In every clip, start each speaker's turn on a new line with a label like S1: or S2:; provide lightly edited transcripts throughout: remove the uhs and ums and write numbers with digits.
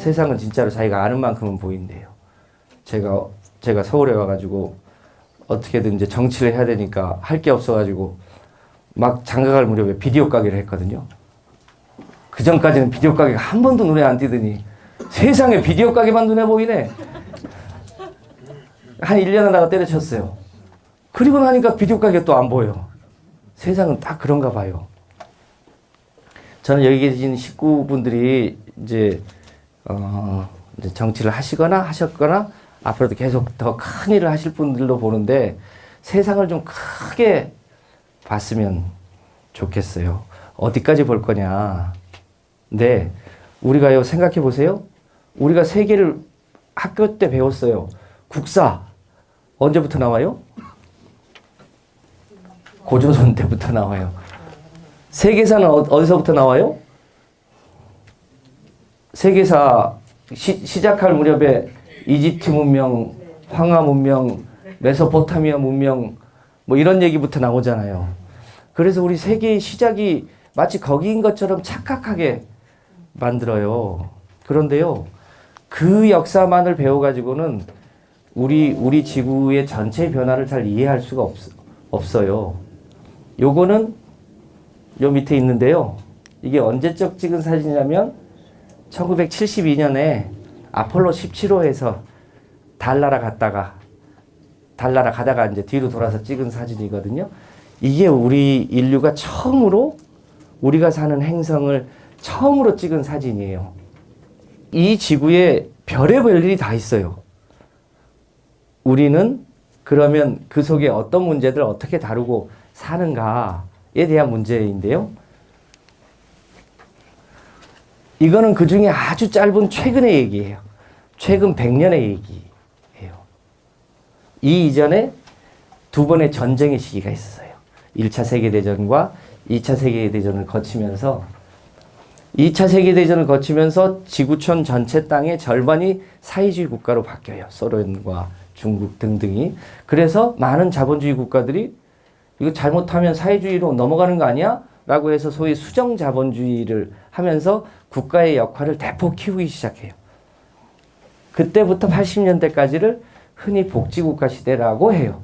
S1: 세상은 진짜로 자기가 아는 만큼은 보인대요. 제가 서울에 와가지고 어떻게든 이제 정치를 해야 되니까 할 게 없어가지고 막 장가갈 무렵에 비디오 가게를 했거든요. 그 전까지는 비디오 가게가 한 번도 눈에 안 띄더니 세상에 비디오 가게만 눈에 보이네. 한 1년 하다가 때려쳤어요. 그리고 나니까 비디오 가게 또 안 보여. 세상은 딱 그런가 봐요. 저는 여기 계신 식구분들이 이제 정치를 하시거나 하셨거나 앞으로도 계속 더 큰 일을 하실 분들로 보는데 세상을 좀 크게 봤으면 좋겠어요. 어디까지 볼 거냐. 근데 우리가요, 생각해 보세요. 우리가 세계를 학교 때 배웠어요. 국사. 언제부터 나와요? 고조선 때부터 나와요. 세계사는 어디서부터 나와요? 세계사 시작할 무렵에 이집트 문명, 황하 문명, 메소포타미아 문명 뭐 이런 얘기부터 나오잖아요. 그래서 우리 세계의 시작이 마치 거기인 것처럼 착각하게 만들어요. 그런데요, 그 역사만을 배워가지고는 우리 지구의 전체 변화를 잘 이해할 수가 없어요. 요거는 요 밑에 있는데요. 이게 언제적 찍은 사진이냐면 1972년에 아폴로 17호에서 달나라 가다가 이제 뒤로 돌아서 찍은 사진이거든요. 이게 우리 인류가 처음으로 우리가 사는 행성을 처음으로 찍은 사진이에요. 이 지구에 별의별 일이 다 있어요. 우리는 그러면 그 속에 어떤 문제들을 어떻게 다루고 사는가에 대한 문제인데요. 이거는 그 중에 아주 짧은 최근의 얘기예요. 최근 100년의 얘기예요. 이 이전에 두 번의 전쟁의 시기가 있었어요. 1차 세계대전과 2차 세계대전을 거치면서 2차 세계대전을 거치면서 지구촌 전체 땅의 절반이 사회주의 국가로 바뀌어요. 소련과 중국 등등이. 그래서 많은 자본주의 국가들이 이거 잘못하면 사회주의로 넘어가는 거 아니야? 라고 해서 소위 수정 자본주의를 하면서 국가의 역할을 대폭 키우기 시작해요. 그때부터 80년대까지를 흔히 복지국가 시대라고 해요.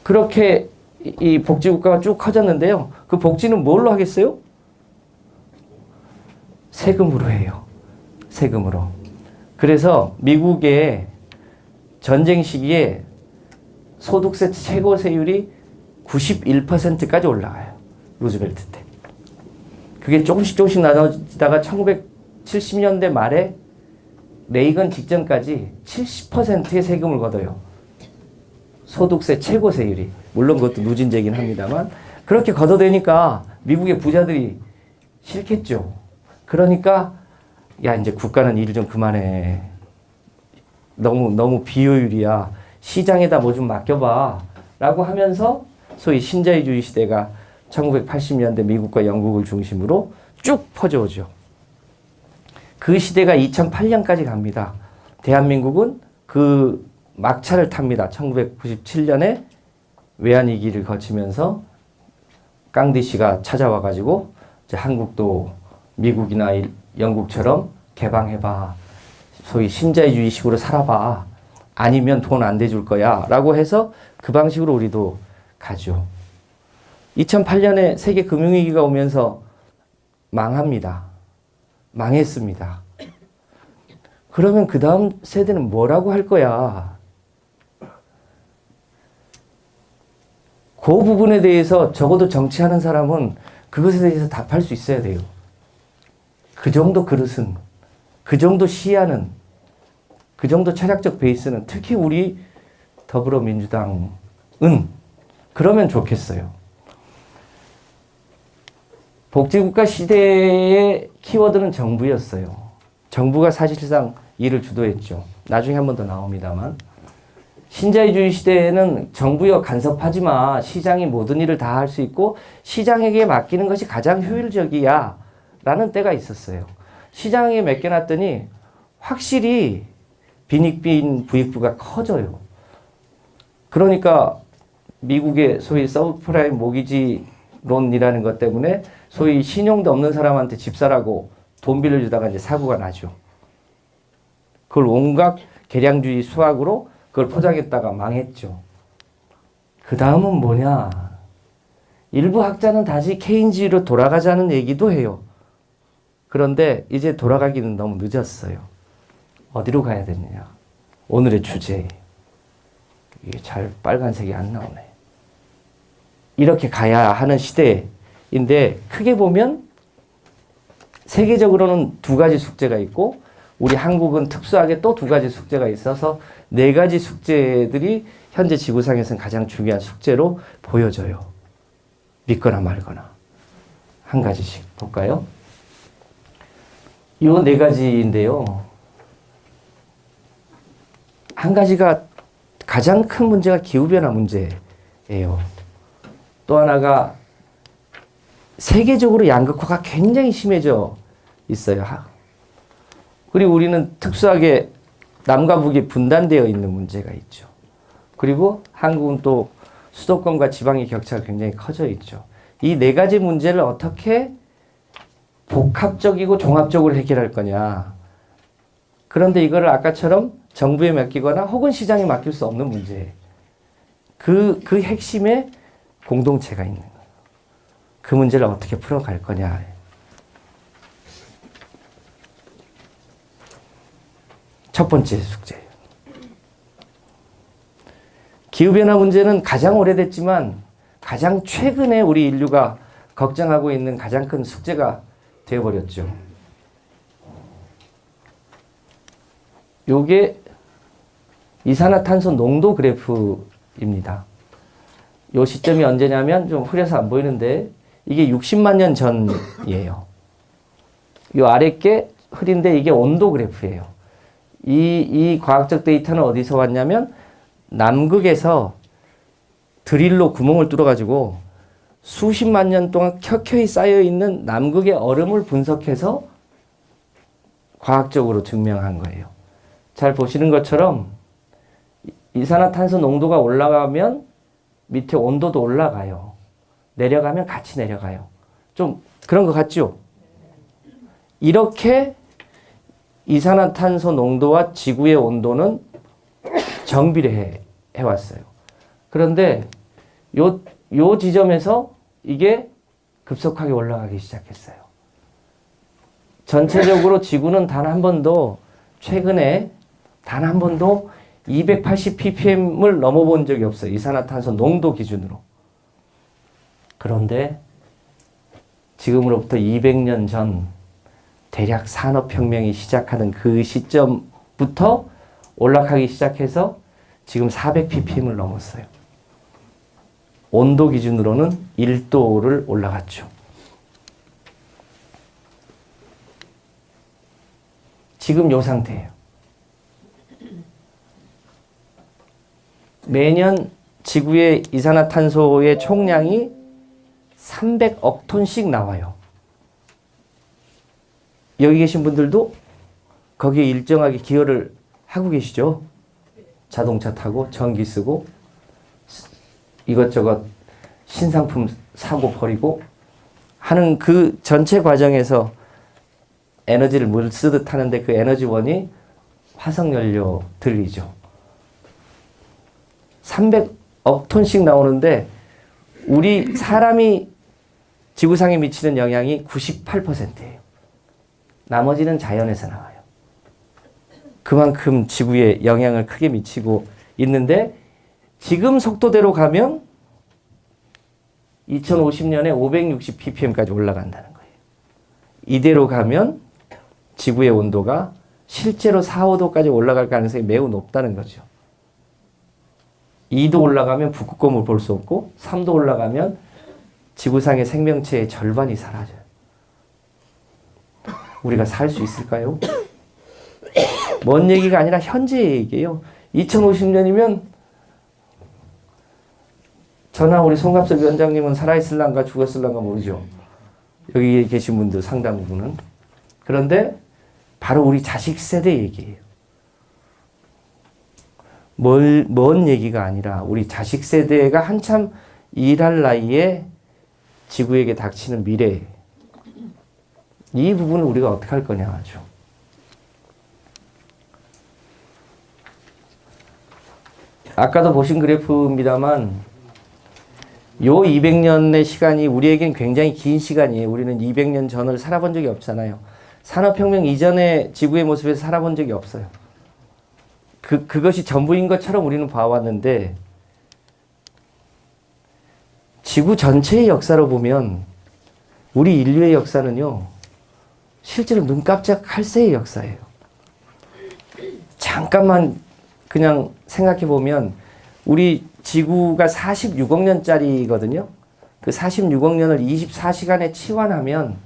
S1: 그렇게 이 복지국가가 쭉 커졌는데요. 그 복지는 뭘로 하겠어요? 세금으로 해요. 세금으로. 그래서 미국의 전쟁 시기에 소득세 최고 세율이 91%까지 올라가요. 루즈벨트 때. 그게 조금씩 나눠지다가 1970년대 말에 레이건 직전까지 70%의 세금을 걷어요. 소득세 최고 세율이. 물론 그것도 누진제긴 합니다만 그렇게 걷어대니까 미국의 부자들이 싫겠죠. 그러니까 야, 이제 국가는 일 좀 그만해. 너무 비효율이야. 시장에다 뭐 좀 맡겨봐. 라고 하면서 소위 신자유주의 시대가 1980년대 미국과 영국을 중심으로 쭉 퍼져오죠. 그 시대가 2008년까지 갑니다. 대한민국은 그 막차를 탑니다. 1997년에 외환위기를 거치면서 깡디 씨가 찾아와가지고 이제 한국도 미국이나 영국처럼 개방해봐. 소위 신자유주의식으로 살아봐. 아니면 돈 안 대줄 거야. 라고 해서 그 방식으로 우리도 가죠. 2008년에 세계 금융위기가 오면서 망합니다. 망했습니다. 그러면 그 다음 세대는 뭐라고 할 거야? 그 부분에 대해서 적어도 정치하는 사람은 그것에 대해서 답할 수 있어야 돼요. 그 정도 그릇은, 그 정도 시야는, 그 정도 철학적 베이스는 특히 우리 더불어민주당은 그러면 좋겠어요. 복지국가 시대의 키워드는 정부였어요. 정부가 사실상 일을 주도했죠. 나중에 한 번 더 나옵니다만. 신자유주의 시대에는 정부여 간섭하지 마. 시장이 모든 일을 다 할 수 있고 시장에게 맡기는 것이 가장 효율적이야. 라는 때가 있었어요. 시장에 맡겨놨더니 확실히 빈익빈 부익부가 커져요. 그러니까 미국의 소위 서브프라임 모기지론이라는 것 때문에 소위 신용도 없는 사람한테 집 사라고 돈 빌려주다가 이제 사고가 나죠. 그걸 온갖 계량주의 수학으로 그걸 포장했다가 망했죠. 그 다음은 뭐냐? 일부 학자는 다시 케인즈로 돌아가자는 얘기도 해요. 그런데 이제 돌아가기는 너무 늦었어요. 어디로 가야 되느냐? 오늘의 주제. 이게 잘 빨간색이 안 나오네. 이렇게 가야 하는 시대인데 크게 보면 세계적으로는 두 가지 숙제가 있고 우리 한국은 특수하게 또 두 가지 숙제가 있어서 네 가지 숙제들이 현재 지구상에서는 가장 중요한 숙제로 보여져요. 믿거나 말거나. 한 가지씩 볼까요? 이 네 가지인데요. 한 가지가 가장 큰 문제가 기후변화 문제예요. 또 하나가 세계적으로 양극화가 굉장히 심해져 있어요. 그리고 우리는 특수하게 남과 북이 분단되어 있는 문제가 있죠. 그리고 한국은 또 수도권과 지방의 격차가 굉장히 커져 있죠. 이 네 가지 문제를 어떻게 복합적이고 종합적으로 해결할 거냐. 그런데 이거를 아까처럼 정부에 맡기거나 혹은 시장에 맡길 수 없는 문제예요. 그 핵심에 공동체가 있는 거예요. 그 문제를 어떻게 풀어갈 거냐. 첫 번째 숙제예요. 기후변화 문제는 가장 오래됐지만 가장 최근에 우리 인류가 걱정하고 있는 가장 큰 숙제가 되어버렸죠. 요게 이산화탄소 농도 그래프입니다. 요 시점이 언제냐면 좀 흐려서 안 보이는데 이게 60만 년 전이에요. 요 아래 게 흐린데 이게 온도 그래프예요. 이 과학적 데이터는 어디서 왔냐면 남극에서 드릴로 구멍을 뚫어가지고 수십만 년 동안 켜켜이 쌓여있는 남극의 얼음을 분석해서 과학적으로 증명한 거예요. 잘 보시는 것처럼 이산화탄소 농도가 올라가면 밑에 온도도 올라가요. 내려가면 같이 내려가요. 좀 그런 것 같죠? 이렇게 이산화탄소 농도와 지구의 온도는 정비례해 왔어요. 그런데 요 지점에서 이게 급속하게 올라가기 시작했어요. 전체적으로 지구는 단 한 번도 최근에 단 한 번도 280 ppm을 넘어본 적이 없어요. 이산화탄소 농도 기준으로. 그런데 지금으로부터 200년 전 대략 산업혁명이 시작하는 그 시점부터 올라가기 시작해서 지금 400 ppm을 넘었어요. 온도 기준으로는 1도를 올라갔죠. 지금 이 상태예요. 매년 지구의 이산화탄소의 총량이 300억 톤씩 나와요. 여기 계신 분들도 거기에 일정하게 기여를 하고 계시죠? 자동차 타고 전기 쓰고 이것저것 신상품 사고 버리고 하는 그 전체 과정에서 에너지를 물 쓰듯 하는데 그 에너지원이 화석연료들이죠. 300억 톤씩 나오는데 우리 사람이 지구상에 미치는 영향이 98%예요. 나머지는 자연에서 나와요. 그만큼 지구에 영향을 크게 미치고 있는데 지금 속도대로 가면 2050년에 560 ppm까지 올라간다는 거예요. 이대로 가면 지구의 온도가 실제로 4, 5도까지 올라갈 가능성이 매우 높다는 거죠. 2도 올라가면 북극곰을 볼 수 없고 3도 올라가면 지구상의 생명체의 절반이 사라져요. 우리가 살 수 있을까요? 먼 얘기가 아니라 현재 얘기예요. 2050년이면 저나 우리 송갑석 위원장님은 살아있을란가 죽었을란가 모르죠. 여기 계신 분들 상당 부분은. 그런데 바로 우리 자식 세대 얘기예요. 먼 얘기가 아니라 우리 자식 세대가 한참 일할 나이에 지구에게 닥치는 미래 이 부분을 우리가 어떻게 할 거냐 하죠. 아까도 보신 그래프입니다만 요 200년의 시간이 우리에겐 굉장히 긴 시간이에요. 우리는 200년 전을 살아본 적이 없잖아요. 산업혁명 이전의 지구의 모습에서 살아본 적이 없어요. 그것이 전부인 것처럼 우리는 봐왔는데 지구 전체의 역사로 보면 우리 인류의 역사는요. 실제로 눈 깜짝할 새의 역사예요. 잠깐만 그냥 생각해 보면 우리 지구가 46억 년짜리거든요. 그 46억 년을 24시간에 치환하면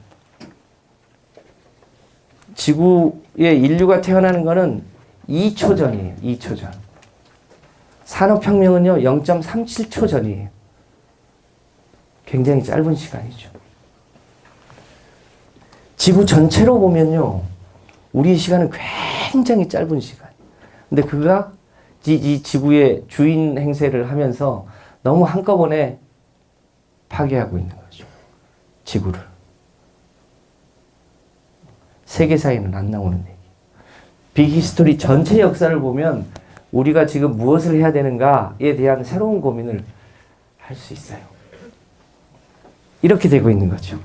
S1: 지구에 인류가 태어나는 거는 2초 전이에요. 2초 전. 산업혁명은요. 0.37초 전이에요. 굉장히 짧은 시간이죠. 지구 전체로 보면요. 우리의 시간은 굉장히 짧은 시간. 근데 그가 이 지구의 주인 행세를 하면서 너무 한꺼번에 파괴하고 있는 거죠. 지구를. 세계사에는 안 나오는 얘기. 빅히스토리 전체 역사를 보면 우리가 지금 무엇을 해야 되는가에 대한 새로운 고민을 할 수 있어요. 이렇게 되고 있는 거죠.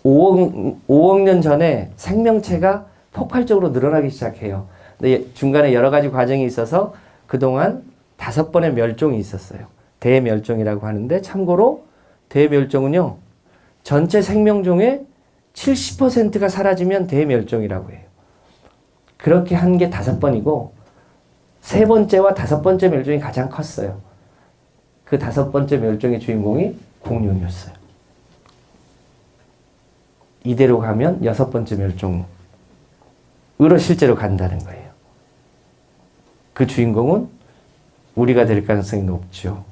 S1: 5억 년 전에 생명체가 폭발적으로 늘어나기 시작해요. 근데 중간에 여러 가지 과정이 있어서 그동안 5번의 멸종이 있었어요. 대멸종이라고 하는데 참고로 대멸종은요. 전체 생명종의 70%가 사라지면 대멸종이라고 해요. 그렇게 한 게 5번이고 3번째와 5번째 멸종이 가장 컸어요. 그 5번째 멸종의 주인공이 공룡이었어요. 이대로 가면 6번째 멸종으로 실제로 간다는 거예요. 그 주인공은 우리가 될 가능성이 높죠.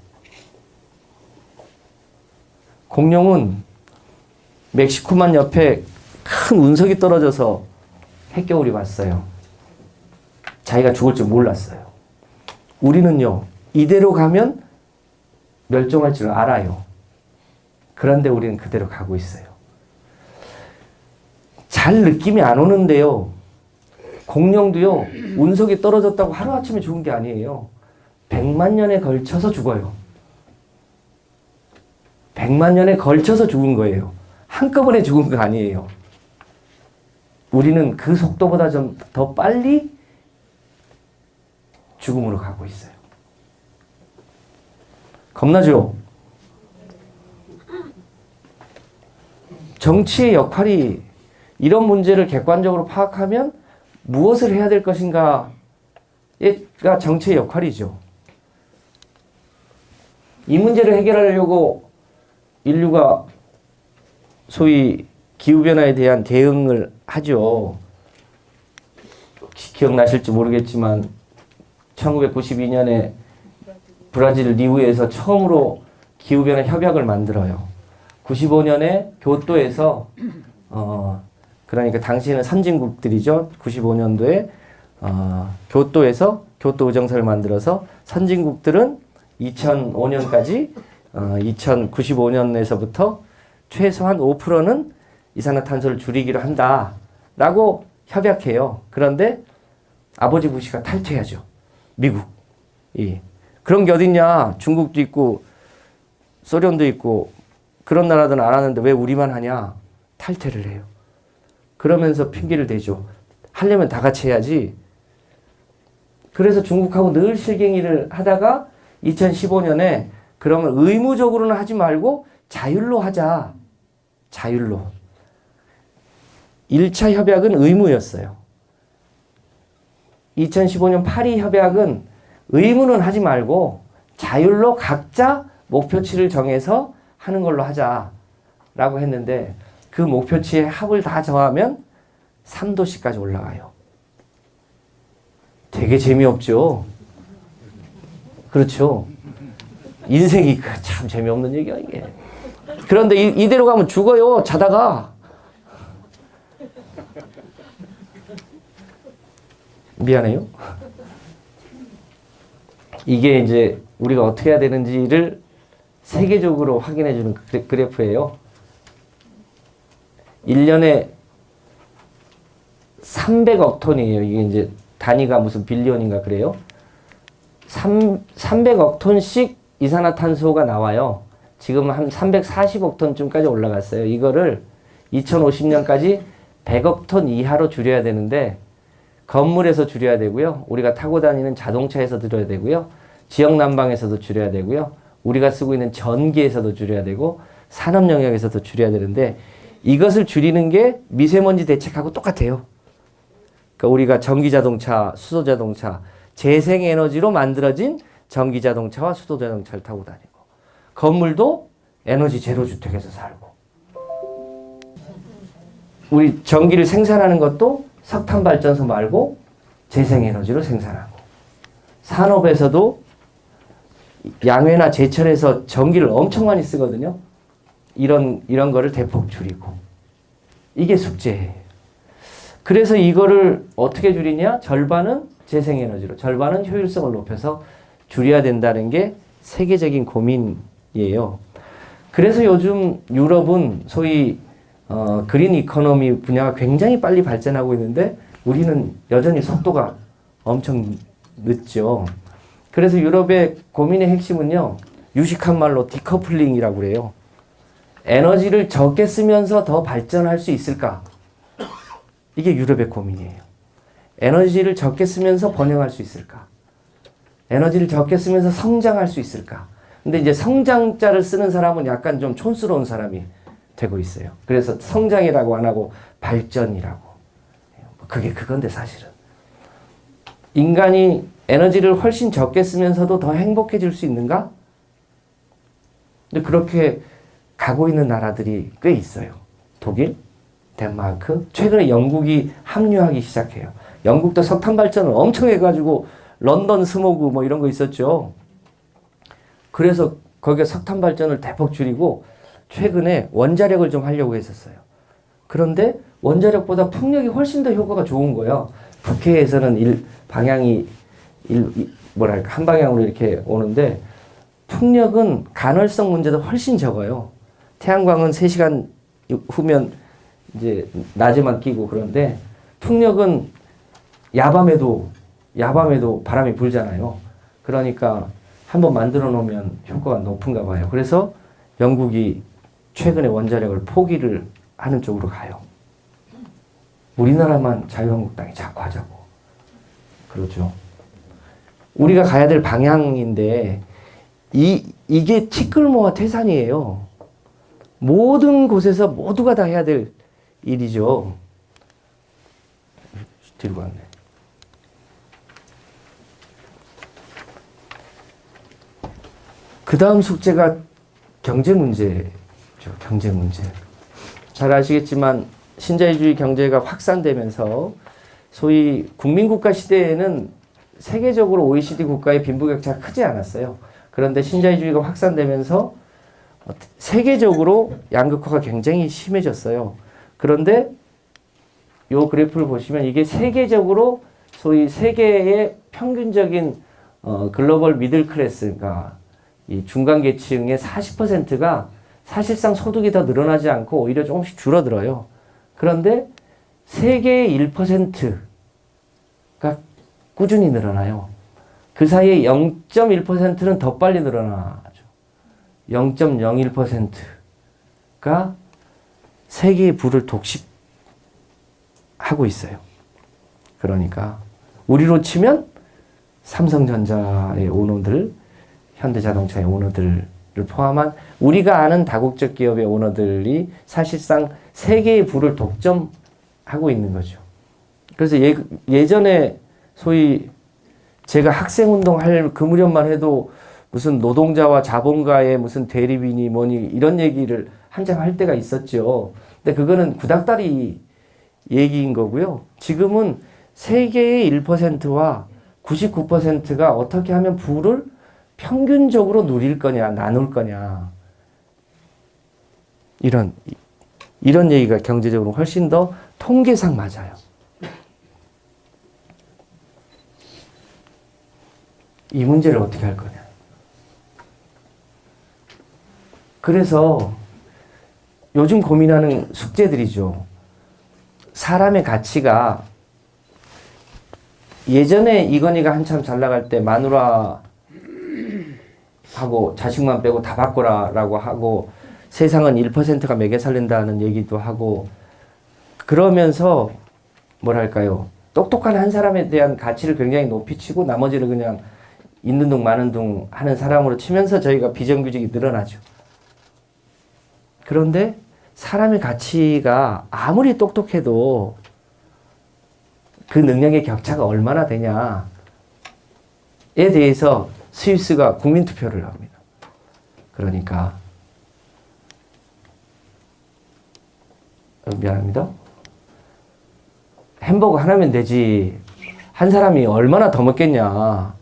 S1: 공룡은 멕시코만 옆에 큰 운석이 떨어져서 핵겨울이 왔어요. 자기가 죽을 줄 몰랐어요. 우리는요, 이대로 가면 멸종할 줄 알아요. 그런데 우리는 그대로 가고 있어요. 잘 느낌이 안 오는데요. 공룡도요, 운석이 떨어졌다고 하루아침에 죽은 게 아니에요. 100만 년에 걸쳐서 죽어요. 100만 년에 걸쳐서 죽은 거예요. 한꺼번에 죽은 거 아니에요. 우리는 그 속도보다 좀 더 빨리 죽음으로 가고 있어요. 겁나죠? 정치의 역할이 이런 문제를 객관적으로 파악하면 무엇을 해야 될 것인가가 정치의 역할이죠. 이 문제를 해결하려고 인류가 소위 기후변화에 대한 대응을 하죠. 기억나실지 모르겠지만 1992년에 브라질 리우에서 처음으로 기후변화 협약을 만들어요. 95년에 교토에서 그러니까 당시에는 선진국들이죠. 95년도에 교토에서 교토 의정서를 만들어서 선진국들은 2005년까지 2095년에서부터 최소한 5%는 이산화탄소를 줄이기로 한다라고 협약해요. 그런데 아버지 부시가 탈퇴하죠. 미국이. 그런 게 어딨냐. 중국도 있고 소련도 있고 그런 나라들은 안 하는데 왜 우리만 하냐. 탈퇴를 해요. 그러면서 핑계를 대죠. 하려면 다 같이 해야지. 그래서 중국하고 늘 실갱이를 하다가 2015년에 그러면 의무적으로는 하지 말고 자율로 하자. 자율로. 1차 협약은 의무였어요. 2015년 파리 협약은 의무는 하지 말고 자율로 각자 목표치를 정해서 하는 걸로 하자라고 했는데 그 목표치에 합을 다 더하면 3도씨까지 올라가요. 되게 재미없죠? 그렇죠? 인생이 참 재미없는 얘기야 이게. 그런데 이대로 가면 죽어요. 자다가. 미안해요. 이게 이제 우리가 어떻게 해야 되는지를 세계적으로 확인해주는 그래프예요. 1년에 300억 톤이에요. 이게 이제 단위가 무슨 빌리언인가 그래요. 300억 톤씩 이산화탄소가 나와요. 지금 한 340억 톤쯤까지 올라갔어요. 이거를 2050년까지 100억 톤 이하로 줄여야 되는데 건물에서 줄여야 되고요. 우리가 타고 다니는 자동차에서 줄여야 되고요. 지역 난방에서도 줄여야 되고요. 우리가 쓰고 있는 전기에서도 줄여야 되고 산업 영역에서도 줄여야 되는데 이것을 줄이는 게 미세먼지 대책하고 똑같아요. 그러니까 우리가 전기자동차, 수소자동차, 재생에너지로 만들어진 전기자동차와 수소자동차를 타고 다니고 건물도 에너지 제로 주택에서 살고 우리 전기를 생산하는 것도 석탄 발전소 말고 재생에너지로 생산하고 산업에서도 양회나 제철에서 전기를 엄청 많이 쓰거든요. 이런 거를 대폭 줄이고 이게 숙제예요. 그래서 이거를 어떻게 줄이냐? 절반은 재생에너지로, 절반은 효율성을 높여서 줄여야 된다는 게 세계적인 고민이에요. 그래서 요즘 유럽은 소위 그린 이코노미 분야가 굉장히 빨리 발전하고 있는데 우리는 여전히 속도가 엄청 늦죠. 그래서 유럽의 고민의 핵심은요. 유식한 말로 디커플링이라고 그래요. 에너지를 적게 쓰면서 더 발전할 수 있을까? 이게 유럽의 고민이에요. 에너지를 적게 쓰면서 번영할 수 있을까? 에너지를 적게 쓰면서 성장할 수 있을까? 근데 이제 성장자를 쓰는 사람은 약간 좀 촌스러운 사람이 되고 있어요. 그래서 성장이라고 안 하고 발전이라고. 그게 그건데 사실은. 인간이 에너지를 훨씬 적게 쓰면서도 더 행복해질 수 있는가? 근데 그렇게 가고 있는 나라들이 꽤 있어요. 독일, 덴마크, 최근에 영국이 합류하기 시작해요. 영국도 석탄 발전을 엄청 해가지고 런던 스모그 뭐 이런 거 있었죠. 그래서 거기에 석탄 발전을 대폭 줄이고 최근에 원자력을 좀 하려고 했었어요. 그런데 원자력보다 풍력이 훨씬 더 효과가 좋은 거예요. 북해에서는 방향이 뭐랄까 한 방향으로 이렇게 오는데 풍력은 간헐성 문제도 훨씬 적어요. 태양광은 3시간 후면 이제 낮에만 끼고 그런데 풍력은 야밤에도 바람이 불잖아요. 그러니까 한번 만들어 놓으면 효과가 높은가 봐요. 그래서 영국이 최근에 원자력을 포기를 하는 쪽으로 가요. 우리나라만 자유한국당이 자꾸 하자고 그러죠. 우리가 가야 될 방향인데 이게 티끌모아 태산이에요. 모든 곳에서 모두가 다 해야 될 일이죠. 들고 왔네. 그 다음 숙제가 경제 문제죠. 경제 문제. 잘 아시겠지만 신자유주의 경제가 확산되면서 소위 국민국가 시대에는 세계적으로 OECD 국가의 빈부격차가 크지 않았어요. 그런데 신자유주의가 확산되면서 세계적으로 양극화가 굉장히 심해졌어요. 그런데 이 그래프를 보시면 이게 세계적으로 소위 세계의 평균적인 글로벌 미들 클래스가 이 중간 계층의 40%가 사실상 소득이 더 늘어나지 않고 오히려 조금씩 줄어들어요. 그런데 세계의 1%가 꾸준히 늘어나요. 그 사이에 0.1%는 더 빨리 늘어나죠. 0.01%가 세계의 부를 독식하고 있어요. 그러니까 우리로 치면 삼성전자의 오너들, 현대자동차의 오너들을 포함한 우리가 아는 다국적 기업의 오너들이 사실상 세계의 부를 독점하고 있는 거죠. 그래서 예전에 소위 제가 학생운동 할 그 무렵만 해도 무슨 노동자와 자본가의 무슨 대립이니 뭐니 이런 얘기를 한참 할 때가 있었죠. 근데 그거는 구닥다리 얘기인 거고요. 지금은 세계의 1%와 99%가 어떻게 하면 부를 평균적으로 누릴 거냐, 나눌 거냐. 이런 얘기가 경제적으로 훨씬 더 통계상 맞아요. 이 문제를 어떻게 할 거냐. 그래서 요즘 고민하는 숙제들이죠. 사람의 가치가 예전에 이건희가 한참 잘 나갈 때 마누라 하고 자식만 빼고 다 바꿔라라고 하고 세상은 1%가 먹여 살린다는 얘기도 하고 그러면서 뭐랄까요. 똑똑한 한 사람에 대한 가치를 굉장히 높이 치고 나머지를 그냥 있는 둥 마는 둥 하는 사람으로 치면서 저희가 비정규직이 늘어나죠. 그런데 사람의 가치가 아무리 똑똑해도 그 능력의 격차가 얼마나 되냐에 대해서 스위스가 국민투표를 합니다. 그러니까 미안합니다. 햄버거 하나면 되지 한 사람이 얼마나 더 먹겠냐.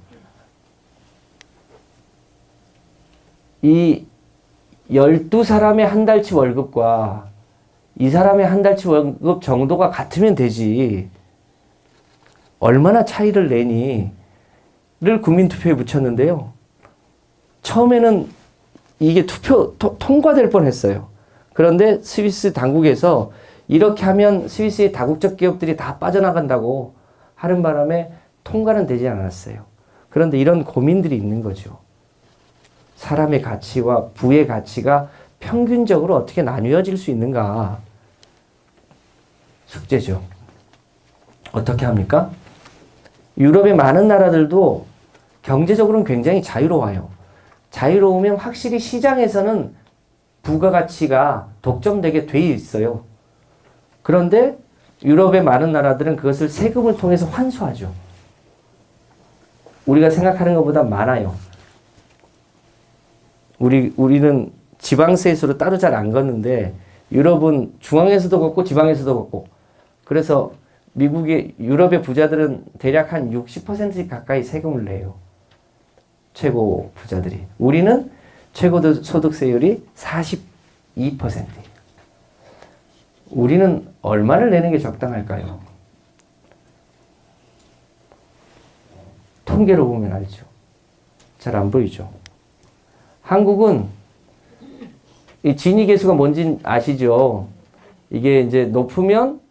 S1: 이 12사람의 한 달치 월급과 이 사람의 한 달치 월급 정도가 같으면 되지 얼마나 차이를 내니 를 국민투표에 붙였는데요. 처음에는 이게 통과될 뻔했어요. 그런데 스위스 당국에서 이렇게 하면 스위스의 다국적 기업들이 다 빠져나간다고 하는 바람에 통과는 되지 않았어요. 그런데 이런 고민들이 있는 거죠. 사람의 가치와 부의 가치가 평균적으로 어떻게 나뉘어질 수 있는가? 숙제죠. 어떻게 합니까? 유럽의 많은 나라들도 경제적으로는 굉장히 자유로워요. 자유로우면 확실히 시장에서는 부가가치가 독점되게 돼 있어요. 그런데 유럽의 많은 나라들은 그것을 세금을 통해서 환수하죠. 우리가 생각하는 것보다 많아요. 우리는 지방세수로 따로 잘 안 걷는데 유럽은 중앙에서도 걷고 지방에서도 걷고 그래서 미국의 유럽의 부자들은 대략 한 60% 가까이 세금을 내요. 최고 부자들이. 우리는 최고 소득세율이 42%예요. 우리는 얼마를 내는 게 적당할까요? 통계로 보면 알죠. 잘 안 보이죠. 한국은 이 지니계수가 뭔지 아시죠? 이게 이제 높으면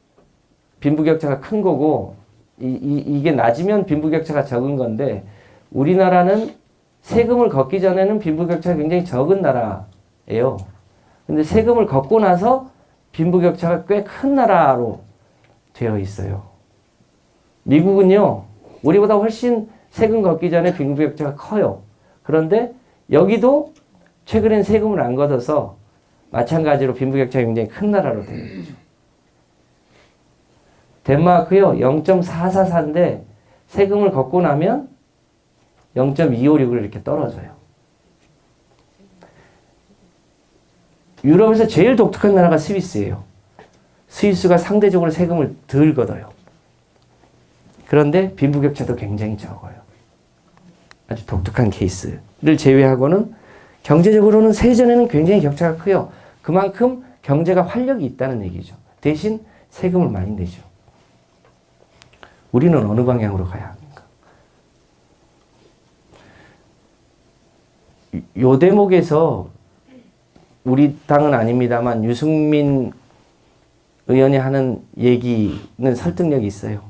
S1: 빈부격차가 큰 거고 이게 낮으면 빈부격차가 적은 건데 우리나라는 세금을 걷기 전에는 빈부격차가 굉장히 적은 나라예요. 근데 세금을 걷고 나서 빈부격차가 꽤 큰 나라로 되어 있어요. 미국은요, 우리보다 훨씬 세금 걷기 전에 빈부격차가 커요. 그런데 여기도 최근엔 세금을 안 걷어서 마찬가지로 빈부격차가 굉장히 큰 나라로 되어 있죠. 덴마크요, 0.444인데 세금을 걷고 나면 0.256을 이렇게 떨어져요. 유럽에서 제일 독특한 나라가 스위스예요. 스위스가 상대적으로 세금을 덜 걷어요. 그런데 빈부격차도 굉장히 적어요. 아주 독특한 케이스를 제외하고는 경제적으로는 세전에는 굉장히 격차가 커요. 그만큼 경제가 활력이 있다는 얘기죠. 대신 세금을 많이 내죠. 우리는 어느 방향으로 가야 합니까? 요 대목에서 우리 당은 아닙니다만 유승민 의원이 하는 얘기는 설득력이 있어요.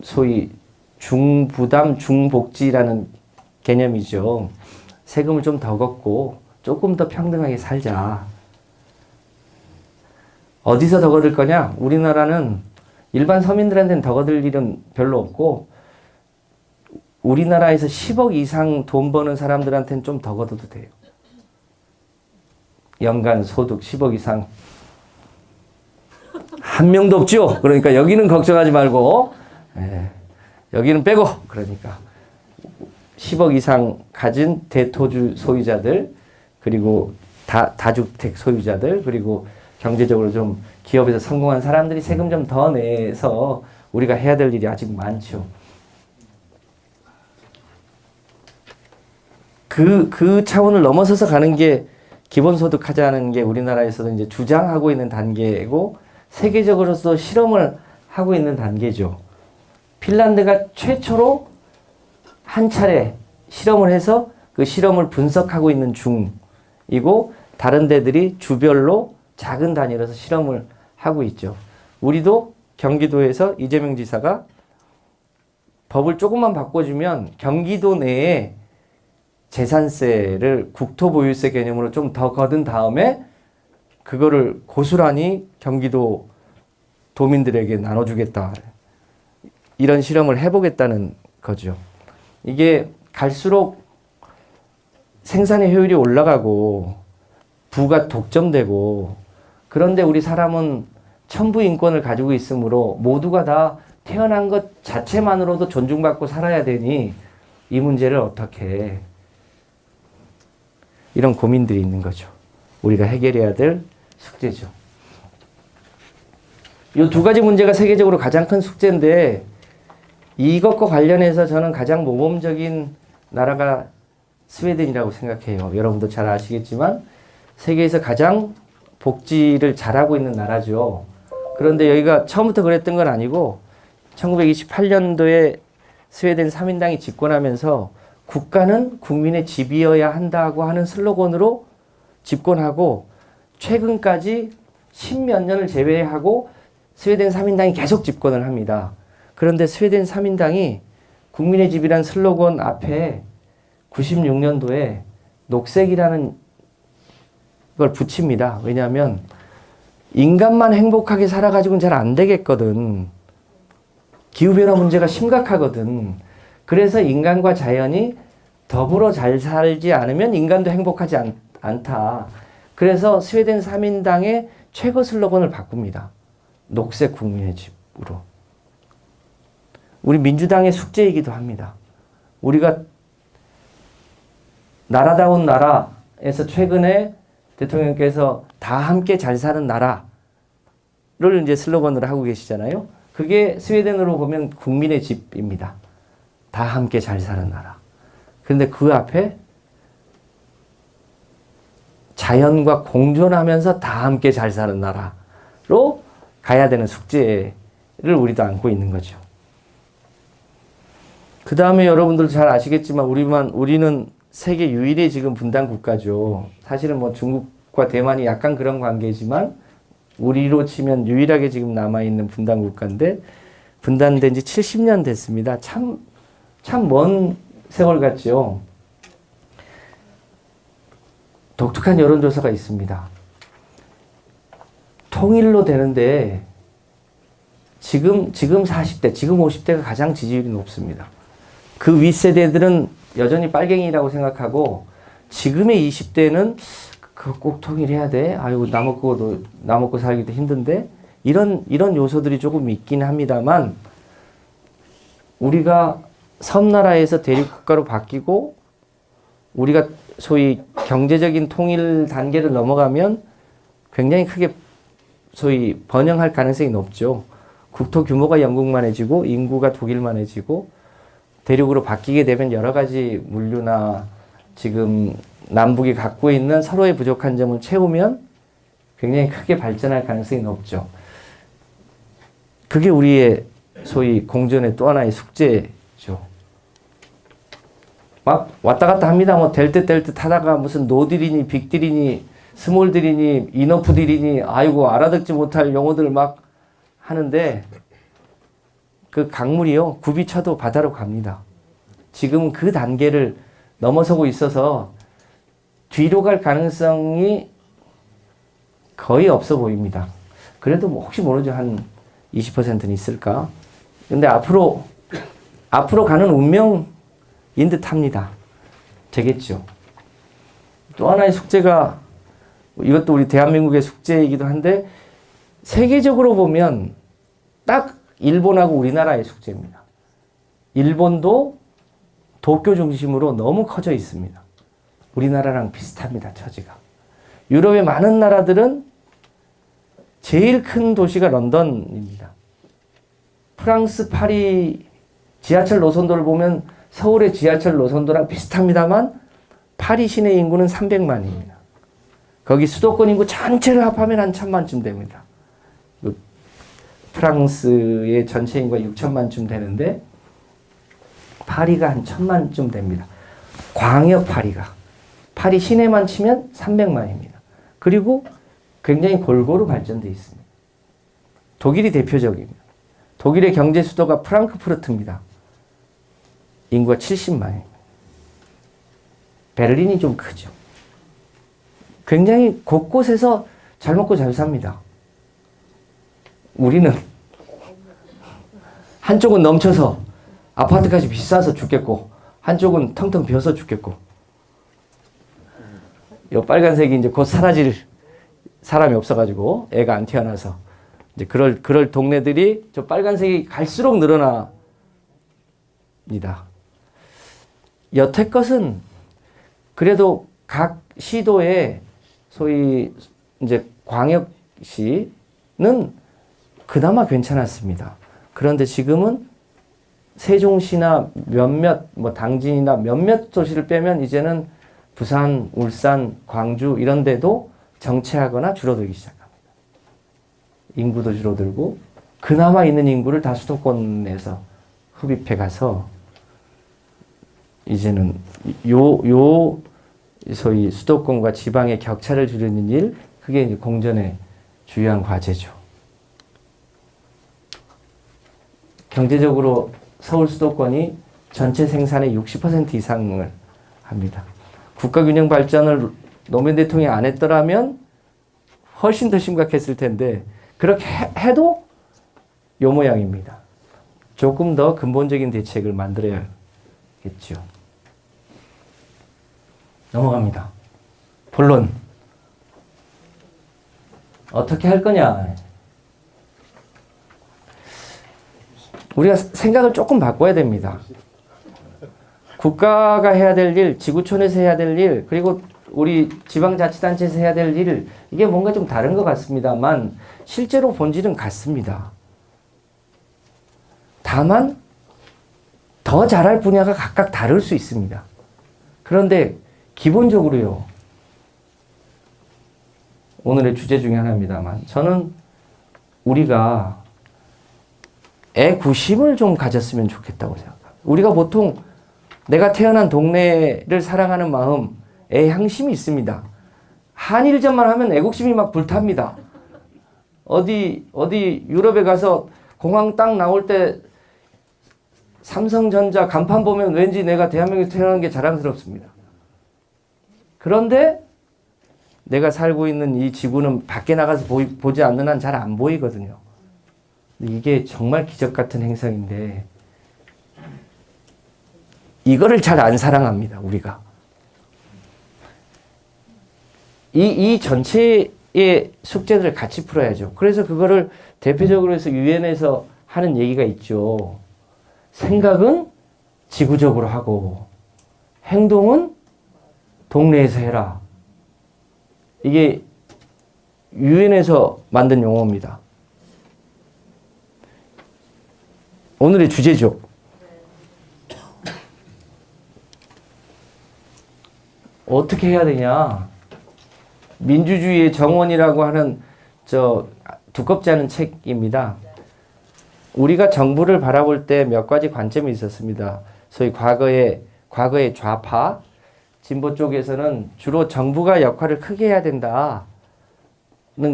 S1: 소위 중부담 중복지라는 개념이죠. 세금을 좀 더 걷고 조금 더 평등하게 살자. 어디서 더 걷을 거냐? 우리나라는 일반 서민들한테는 더 걷을 일은 별로 없고 우리나라에서 10억 이상 돈 버는 사람들한테는 좀 더 걷어도 돼요. 연간 소득 10억 이상 한 명도 없죠. 그러니까 여기는 걱정하지 말고 여기는 빼고 그러니까 10억 이상 가진 대토주 소유자들 그리고 다주택 소유자들 그리고 경제적으로 좀 기업에서 성공한 사람들이 세금 좀 더 내서 우리가 해야 될 일이 아직 많죠. 그 차원을 넘어서서 가는 게 기본소득 하자는 게 우리나라에서도 이제 주장하고 있는 단계고 세계적으로도 실험을 하고 있는 단계죠. 핀란드가 최초로 한 차례 실험을 해서 그 실험을 분석하고 있는 중에 이고 다른 데들이 주별로 작은 단위로서 실험을 하고 있죠. 우리도 경기도에서 이재명 지사가 법을 조금만 바꿔주면 경기도 내에 재산세를 국토보유세 개념으로 좀 더 거둔 다음에 그거를 고스란히 경기도 도민들에게 나눠주겠다. 이런 실험을 해보겠다는 거죠. 이게 갈수록 생산의 효율이 올라가고 부가 독점되고, 그런데 우리 사람은 천부 인권을 가지고 있으므로 모두가 다 태어난 것 자체만으로도 존중받고 살아야 되니 이 문제를 어떻게 해. 이런 고민들이 있는 거죠. 우리가 해결해야 될 숙제죠. 이 두 가지 문제가 세계적으로 가장 큰 숙제인데, 이것과 관련해서 저는 가장 모범적인 나라가 스웨덴이라고 생각해요. 여러분도 잘 아시겠지만 세계에서 가장 복지를 잘하고 있는 나라죠. 그런데 여기가 처음부터 그랬던 건 아니고 1928년도에 스웨덴 3인당이 집권하면서 국가는 국민의 집이어야 한다고 하는 슬로건으로 집권하고, 최근까지 10몇 년을 제외하고 스웨덴 3인당이 계속 집권을 합니다. 그런데 스웨덴 3인당이 국민의 집이란 슬로건 앞에 96년도에 녹색이라는 걸 붙입니다. 왜냐하면 인간만 행복하게 살아가지고는 잘 안 되겠거든. 기후변화 문제가 심각하거든. 그래서 인간과 자연이 더불어 잘 살지 않으면 인간도 행복하지 않다. 그래서 스웨덴 3인당의 최고 슬로건을 바꿉니다. 녹색 국민의 집으로. 우리 민주당의 숙제이기도 합니다. 우리가 나라다운 나라에서 최근에 대통령께서 다 함께 잘 사는 나라를 이제 슬로건으로 하고 계시잖아요. 그게 스웨덴으로 보면 국민의 집입니다. 다 함께 잘 사는 나라. 그런데 그 앞에 자연과 공존하면서 다 함께 잘 사는 나라로 가야 되는 숙제를 우리도 안고 있는 거죠. 그 다음에 여러분들 잘 아시겠지만 우리는 세계 유일의 지금 분단 국가죠. 사실은 뭐 중국과 대만이 약간 그런 관계지만 우리로 치면 유일하게 지금 남아있는 분단 국가인데, 분단된 지 70년 됐습니다. 참 먼 세월 같죠. 독특한 여론조사가 있습니다. 통일로 되는데 지금 40대, 지금 50대가 가장 지지율이 높습니다. 그 윗세대들은 여전히 빨갱이라고 생각하고, 지금의 20대는 그거 꼭 통일해야 돼? 아이고, 나 먹고 살기도 힘든데? 이런 요소들이 조금 있긴 합니다만, 우리가 섬나라에서 대륙국가로 바뀌고, 우리가 소위 경제적인 통일 단계를 넘어가면 굉장히 크게 소위 번영할 가능성이 높죠. 국토 규모가 영국만해지고, 인구가 독일만해지고, 대륙으로 바뀌게 되면 여러 가지 물류나 지금 남북이 갖고 있는 서로의 부족한 점을 채우면 굉장히 크게 발전할 가능성이 높죠. 그게 우리의 소위 공존의 또 하나의 숙제죠. 막 왔다 갔다 합니다. 뭐 될 듯 하다가 무슨 노딜이니 빅딜이니 스몰딜이니 이너프딜이니 아이고 알아듣지 못할 용어들 막 하는데, 그 강물이요, 굽이 쳐도 바다로 갑니다. 지금 그 단계를 넘어서고 있어서 뒤로 갈 가능성이 거의 없어 보입니다. 그래도 뭐 혹시 모르죠. 한 20%는 있을까? 근데 앞으로 가는 운명인 듯 합니다. 되겠죠. 또 하나의 숙제가, 이것도 우리 대한민국의 숙제이기도 한데, 세계적으로 보면 딱 일본하고 우리나라의 숙제입니다. 일본도 도쿄 중심으로 너무 커져 있습니다. 우리나라랑 비슷합니다, 처지가. 유럽의 많은 나라들은 제일 큰 도시가 런던입니다. 프랑스 파리 지하철 노선도를 보면 서울의 지하철 노선도랑 비슷합니다만 파리 시내 인구는 300만입니다. 거기 수도권 인구 전체를 합하면 한 1000만쯤 됩니다. 프랑스의 전체 인구가 6천만쯤 되는데 파리가 한 1000만쯤 됩니다. 광역 파리가 파리 시내만 치면 300만입니다. 그리고 굉장히 골고루 발전되어 있습니다. 독일이 대표적입니다. 독일의 경제 수도가 프랑크푸르트입니다. 인구가 70만입니다. 베를린이 좀 크죠. 굉장히 곳곳에서 잘 먹고 잘 삽니다. 우리는 한쪽은 넘쳐서 아파트까지 비싸서 죽겠고 한쪽은 텅텅 비어서 죽겠고 이 빨간색이 이제 곧 사라질 사람이 없어가지고 애가 안 태어나서 이제 그럴 동네들이 저 빨간색이 갈수록 늘어납니다. 여태껏은 그래도 각 시도에 소위 이제 광역시는 그나마 괜찮았습니다. 그런데 지금은 세종시나 몇몇 당진이나 몇몇 도시를 빼면 이제는 부산, 울산, 광주 이런 데도 정체하거나 줄어들기 시작합니다. 인구도 줄어들고 그나마 있는 인구를 다 수도권에서 흡입해 가서 이제는 소위 수도권과 지방의 격차를 줄이는 일, 그게 이제 공전의 주요한 과제죠. 경제적으로 서울 수도권이 전체 생산의 60% 이상을 합니다. 국가균형 발전을 노무현 대통령이 안 했더라면 훨씬 더 심각했을 텐데 그렇게 해도 요 모양입니다. 조금 더 근본적인 대책을 만들어야겠죠. 넘어갑니다. 본론. 어떻게 할 거냐. 우리가 생각을 조금 바꿔야 됩니다. 국가가 해야 될 일, 지구촌에서 해야 될 일, 그리고 우리 지방자치단체에서 해야 될 일, 이게 뭔가 좀 다른 것 같습니다만 실제로 본질은 같습니다. 다만 더 잘할 분야가 각각 다를 수 있습니다. 그런데 기본적으로요. 오늘의 주제 중에 하나입니다만 저는 우리가 애구심을 좀 가졌으면 좋겠다고 생각합니다. 우리가 보통 내가 태어난 동네를 사랑하는 마음, 애향심이 있습니다. 한일전만 하면 애국심이 막 불탑니다. 어디 유럽에 가서 공항 딱 나올 때 삼성전자 간판 보면 왠지 내가 대한민국에 태어난 게 자랑스럽습니다. 그런데 내가 살고 있는 이 지구는 밖에 나가서 보지 않는 한 잘 안 보이거든요. 이게 정말 기적 같은 행성인데 이거를 잘 안 사랑합니다. 우리가. 이 전체의 숙제들을 같이 풀어야죠. 그래서 그거를 대표적으로 해서 유엔에서 하는 얘기가 있죠. 생각은 지구적으로 하고 행동은 동네에서 해라. 이게 유엔에서 만든 용어입니다. 오늘의 주제죠. 어떻게 해야 되냐. 민주주의의 정원이라고 하는 두껍지 않은 책입니다. 우리가 정부를 바라볼 때 몇 가지 관점이 있었습니다. 소위 과거의 좌파, 진보 쪽에서는 주로 정부가 역할을 크게 해야 된다는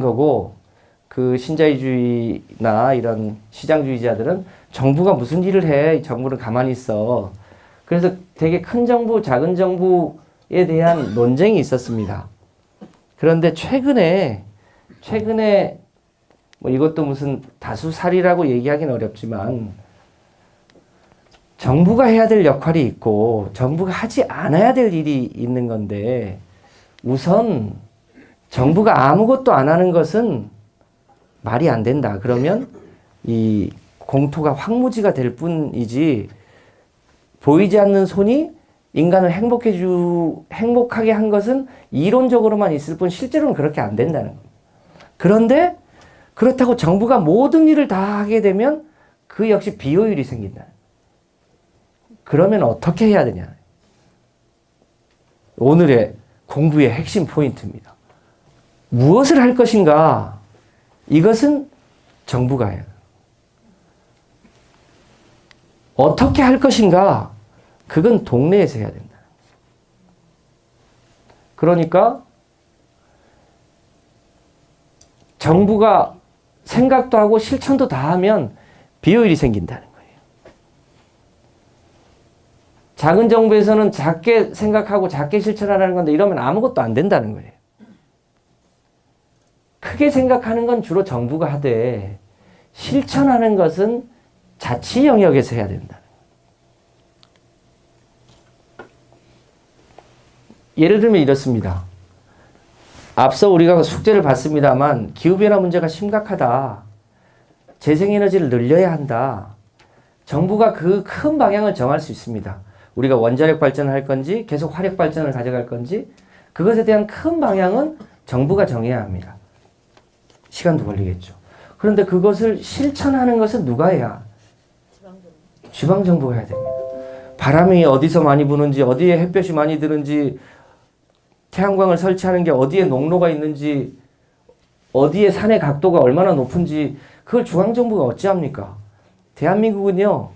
S1: 거고, 그 신자유주의나 이런 시장주의자들은 정부가 무슨 일을 해? 정부는 가만히 있어. 그래서 되게 큰 정부, 작은 정부에 대한 논쟁이 있었습니다. 그런데 최근에 이것도 무슨 다수살이라고 얘기하기는 어렵지만 정부가 해야 될 역할이 있고 정부가 하지 않아야 될 일이 있는 건데 우선 정부가 아무것도 안 하는 것은 말이 안 된다. 그러면 이 공토가 황무지가 될 뿐이지 보이지 않는 손이 인간을 행복하게 한 것은 이론적으로만 있을 뿐 실제로는 그렇게 안 된다는 겁니다. 그런데 그렇다고 정부가 모든 일을 다 하게 되면 그 역시 비효율이 생긴다. 그러면 어떻게 해야 되냐. 오늘의 공부의 핵심 포인트입니다. 무엇을 할 것인가? 이것은 정부가 해요. 어떻게 할 것인가? 그건 동네에서 해야 된다. 그러니까 정부가 생각도 하고 실천도 다 하면 비효율이 생긴다는 거예요. 작은 정부에서는 작게 생각하고 작게 실천하라는 건데 이러면 아무것도 안 된다는 거예요. 크게 생각하는 건 주로 정부가 하되 실천하는 것은 자치 영역에서 해야 된다. 예를 들면 이렇습니다. 앞서 우리가 숙제를 봤습니다만 기후변화 문제가 심각하다. 재생에너지를 늘려야 한다. 정부가 그 큰 방향을 정할 수 있습니다. 우리가 원자력 발전을 할 건지 계속 화력 발전을 가져갈 건지 그것에 대한 큰 방향은 정부가 정해야 합니다. 시간도 걸리겠죠. 그런데 그것을 실천하는 것은 누가 해야? 지방정부가 해야 됩니다. 바람이 어디서 많이 부는지 어디에 햇볕이 많이 드는지 태양광을 설치하는 게 어디에 농로가 있는지 어디에 산의 각도가 얼마나 높은지 그걸 중앙정부가 어찌합니까? 대한민국은요.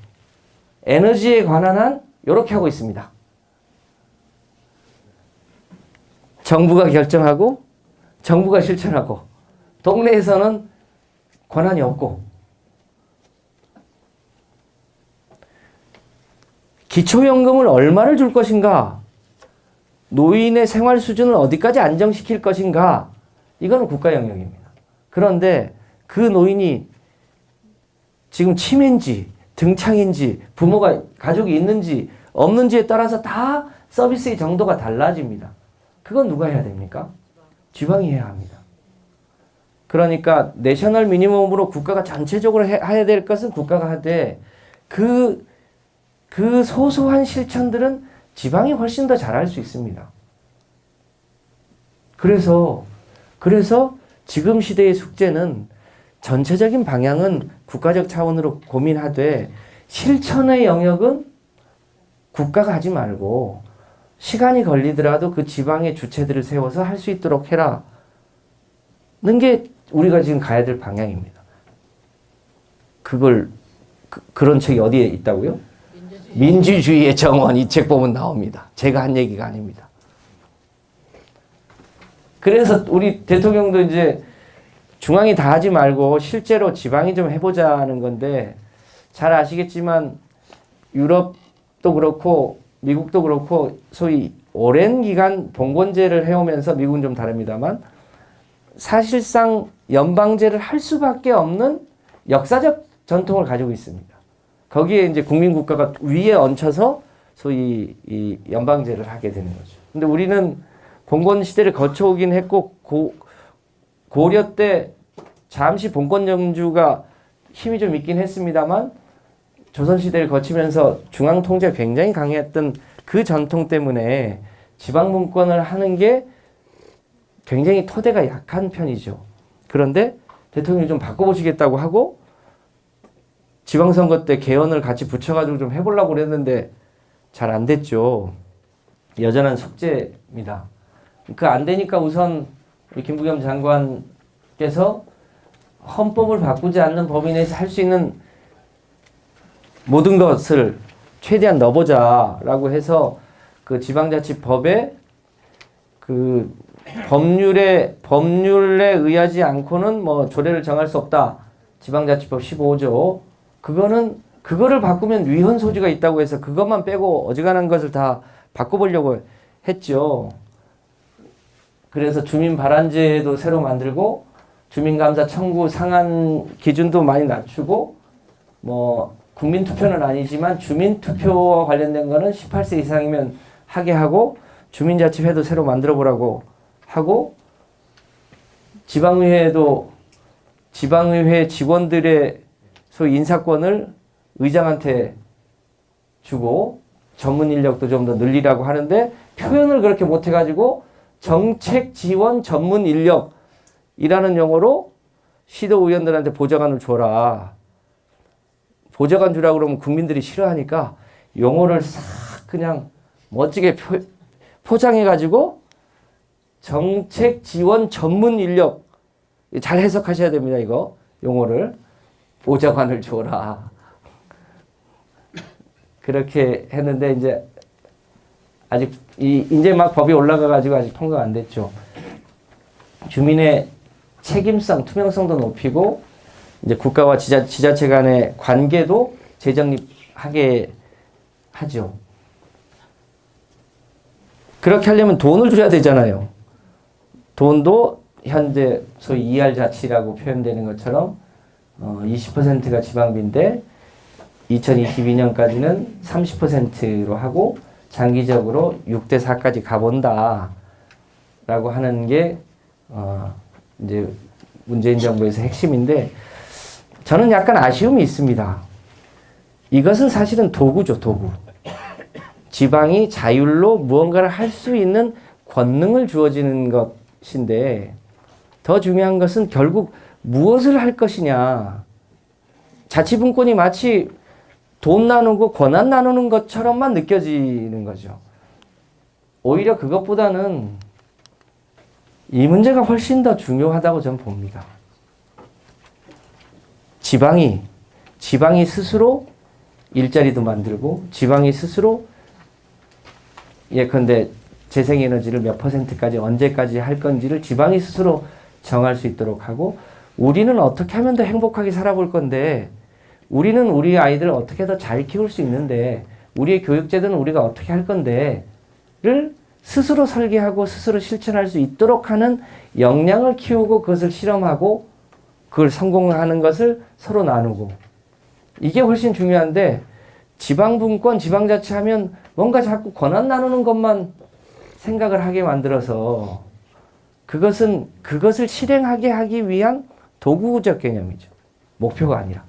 S1: 에너지에 관한 한 이렇게 하고 있습니다. 정부가 결정하고 정부가 실천하고 동네에서는 권한이 없고 기초연금을 얼마를 줄 것인가 노인의 생활 수준을 어디까지 안정시킬 것인가 이거는 국가 영역입니다. 그런데 그 노인이 지금 치매인지 등창인지 부모가 가족이 있는지 없는지에 따라서 다 서비스의 정도가 달라집니다. 그건 누가 해야 됩니까? 지방이 해야 합니다. 그러니까 내셔널 미니멈으로 국가가 전체적으로 해야 될 것은 국가가 하되 그 소소한 실천들은 지방이 훨씬 더 잘할 수 있습니다. 그래서 지금 시대의 숙제는 전체적인 방향은 국가적 차원으로 고민하되 실천의 영역은 국가가 하지 말고 시간이 걸리더라도 그 지방의 주체들을 세워서 할 수 있도록 해라는 게 우리가 지금 가야 될 방향입니다. 그런 책이 어디에 있다고요? 민주주의의 정원 이 책 보면 나옵니다. 제가 한 얘기가 아닙니다. 그래서 우리 대통령도 이제 중앙이 다 하지 말고 실제로 지방이 좀 해보자는 건데 잘 아시겠지만 유럽도 그렇고 미국도 그렇고 소위 오랜 기간 봉건제를 해오면서 미국은 좀 다릅니다만 사실상 연방제를 할 수밖에 없는 역사적 전통을 가지고 있습니다. 거기에 이제 국민국가가 위에 얹혀서 소위 이 연방제를 하게 되는 거죠. 근데 우리는 봉건 시대를 거쳐오긴 했고 고려 때 잠시 봉건 정주가 힘이 좀 있긴 했습니다만 조선 시대를 거치면서 중앙 통제가 굉장히 강했던 그 전통 때문에 지방 분권을 하는 게 굉장히 토대가 약한 편이죠. 그런데 대통령이 좀 바꿔보시겠다고 하고 지방선거 때 개헌을 같이 붙여가지고 좀 해보려고 그랬는데 잘 안 됐죠. 여전한 숙제입니다. 그 안 되니까 우선 우리 김부겸 장관께서 헌법을 바꾸지 않는 범위 내에서 할 수 있는 모든 것을 최대한 넣어보자라고 해서 그 지방자치법에 그 법률에 의하지 않고는 뭐 조례를 정할 수 없다. 지방자치법 15조. 그거를 바꾸면 위헌 소지가 있다고 해서 그것만 빼고 어지간한 것을 다 바꿔보려고 했죠. 그래서 주민 발안제도 새로 만들고 주민감사 청구 상한 기준도 많이 낮추고 뭐 국민투표는 아니지만 주민투표와 관련된 거는 18세 이상이면 하게 하고 주민자치회도 새로 만들어 보라고 하고 지방의회 직원들의 소위 인사권을 의장한테 주고 전문 인력도 좀 더 늘리라고 하는데 표현을 그렇게 못해가지고 정책 지원 전문 인력이라는 용어로 시도 의원들한테 보좌관을 줘라. 보좌관 주라고 그러면 국민들이 싫어하니까 용어를 싹 그냥 멋지게 포장해가지고 정책 지원 전문 인력 잘 해석하셔야 됩니다. 이거 용어를 보좌관을 줘라. 그렇게 했는데 이제 아직 이제 막 법이 올라가 가지고 아직 통과가 안 됐죠. 주민의 책임성, 투명성도 높이고 이제 국가와 지자체 간의 관계도 재정립하게 하죠. 그렇게 하려면 돈을 줘야 되잖아요. 돈도 현재 소위 ER 자치라고 표현되는 것처럼 20%가 지방비인데 2022년까지는 30%로 하고 장기적으로 6대 4까지 가본다 라고 하는 게 이제 문재인 정부에서 핵심인데 저는 약간 아쉬움이 있습니다. 이것은 사실은 도구죠, 도구. 지방이 자율로 무언가를 할 수 있는 권능을 주어지는 것인데 더 중요한 것은 결국 무엇을 할 것이냐. 자치분권이 마치 돈 나누고 권한 나누는 것처럼만 느껴지는 거죠. 오히려 그것보다는 이 문제가 훨씬 더 중요하다고 저는 봅니다. 지방이 스스로 일자리도 만들고 지방이 스스로 예컨대 재생에너지를 몇 %까지 언제까지 할 건지를 지방이 스스로 정할 수 있도록 하고 우리는 어떻게 하면 더 행복하게 살아볼 건데 우리는 우리 아이들을 어떻게 더 잘 키울 수 있는데 우리의 교육제도는 우리가 어떻게 할 건데를 스스로 설계하고 스스로 실천할 수 있도록 하는 역량을 키우고 그것을 실험하고 그걸 성공하는 것을 서로 나누고 이게 훨씬 중요한데 지방분권, 지방자치하면 뭔가 자꾸 권한 나누는 것만 생각을 하게 만들어서 그것을 실행하게 하기 위한 도구적 개념이죠. 목표가 아니라.